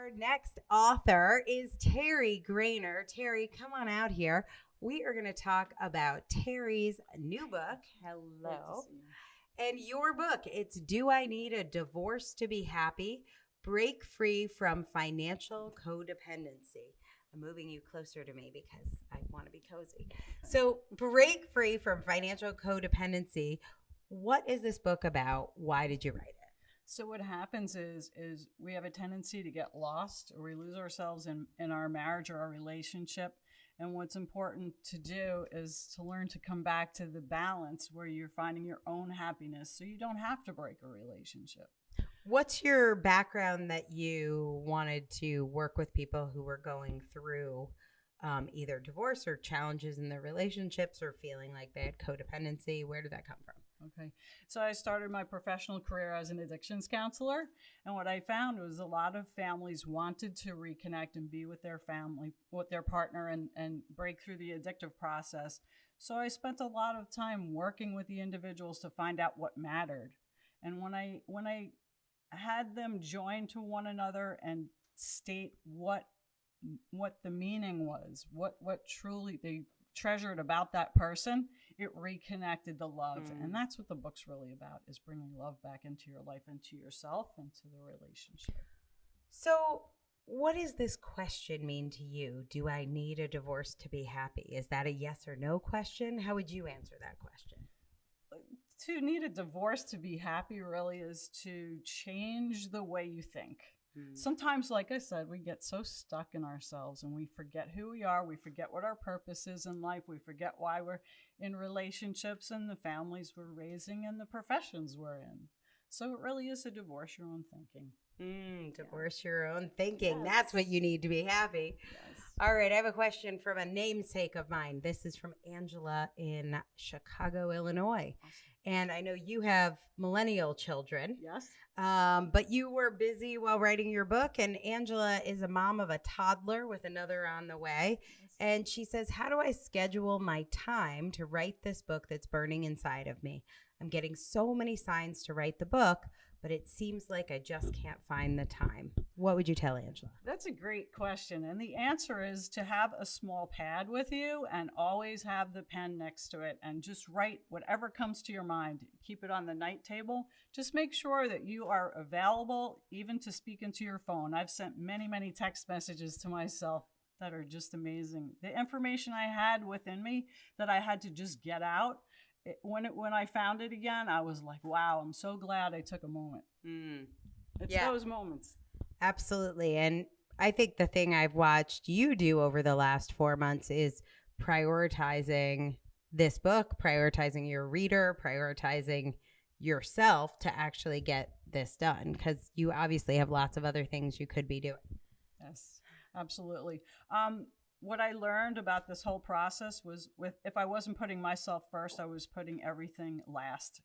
Our next author is Teri Grayner. Teri, come on out here. We are going to talk about Teri's new book. Hello. And your book, it's Do I Need a Divorce to Be Happy? Break Free from Financial Codependency. I'm moving you closer to me because I want to be cozy. So, Break Free from Financial Codependency. What is this book about? Why did you write it? So what happens is we have a tendency to get lost, or we lose ourselves in our marriage or our relationship. And what's important to do is to learn to come back to the balance where you're finding your own happiness, so you don't have to break a relationship. What's your background that you wanted to work with people who were going through either divorce or challenges in their relationships or feeling like they had codependency? Where did that come from? Okay. So I started my professional career as an addictions counselor. And what I found was a lot of families wanted to reconnect and be with their family, with their partner, and break through the addictive process. So I spent a lot of time working with the individuals to find out what mattered. And when I had them join to one another and state what the meaning was, what truly they treasured about that person, it reconnected the love. And that's what the book's really about, is bringing love back into your life, into yourself, into the relationship. So what does this question mean to you? Do I need a divorce to be happy? Is that a yes or no question? How would you answer that question? To need a divorce to be happy really is to change the way you think. Sometimes, like I said, we get so stuck in ourselves and we forget who we are. We forget what our purpose is in life. We forget why we're in relationships and the families we're raising and the professions we're in. So it really is a divorce your own thinking. Divorce your own thinking. Yes. That's what you need to be happy. Yes. All right. I have a question from a namesake of mine. This is from Angela in Chicago, Illinois. Awesome. And I know you have millennial children. Yes. But you were busy while writing your book, and Angela is a mom of a toddler with another on the way. Yes. And she says, how do I schedule my time to write this book that's burning inside of me? I'm getting so many signs to write the book, but it seems like I just can't find the time. What would you tell Angela? That's a great question. And the answer is to have a small pad with you and always have the pen next to it and just write whatever comes to your mind. Keep it on the night table. Just make sure that you are available even to speak into your phone. I've sent many, many text messages to myself that are just amazing. The information I had within me that I had to just get out, when I found it again, I was like, wow, I'm so glad I took a moment. It's those moments. Absolutely. And I think the thing I've watched you do over the last 4 months is prioritizing this book, prioritizing your reader, prioritizing yourself to actually get this done, because you obviously have lots of other things you could be doing. Yes, absolutely. What I learned about this whole process was if I wasn't putting myself first, I was putting everything last.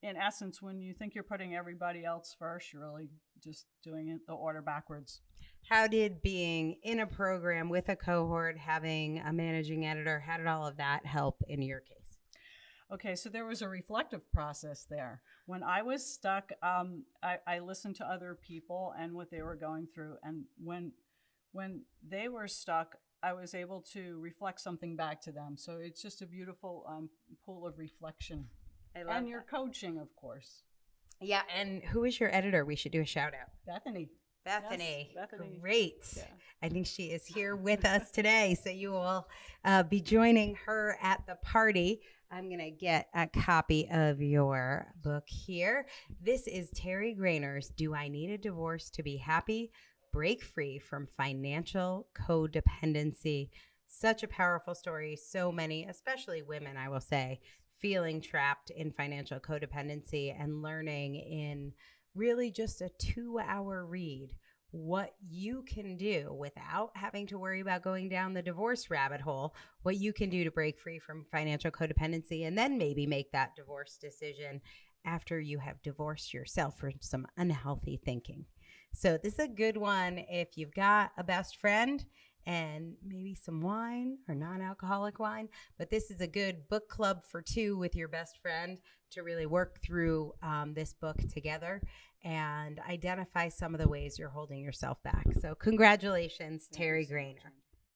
In essence, when you think you're putting everybody else first, you're really just doing it the order backwards. How did being in a program with a cohort, having a managing editor, how did all of that help in your case? Okay, so there was a reflective process there. When I was stuck, I listened to other people and what they were going through. And when they were stuck, I was able to reflect something back to them. So it's just a beautiful pool of reflection. And your coaching, of course. Yeah, and who is your editor? We should do a shout out. Bethany. Yes, Bethany. Great. Yeah. I think she is here with us today, so you will be joining her at the party. I'm going to get a copy of your book here. This is Teri Grayner's Do I Need a Divorce to Be Happy? Break Free from Financial Codependency. Such a powerful story. So many, especially women, I will say, feeling trapped in financial codependency and learning in really just a 2-hour read what you can do without having to worry about going down the divorce rabbit hole, what you can do to break free from financial codependency, and then maybe make that divorce decision after you have divorced yourself from some unhealthy thinking. So this is a good one if you've got a best friend and maybe some wine or non-alcoholic wine. But this is a good book club for two with your best friend to really work through this book together and identify some of the ways you're holding yourself back. So congratulations, Thank you Teri so much, Grayner. Jen.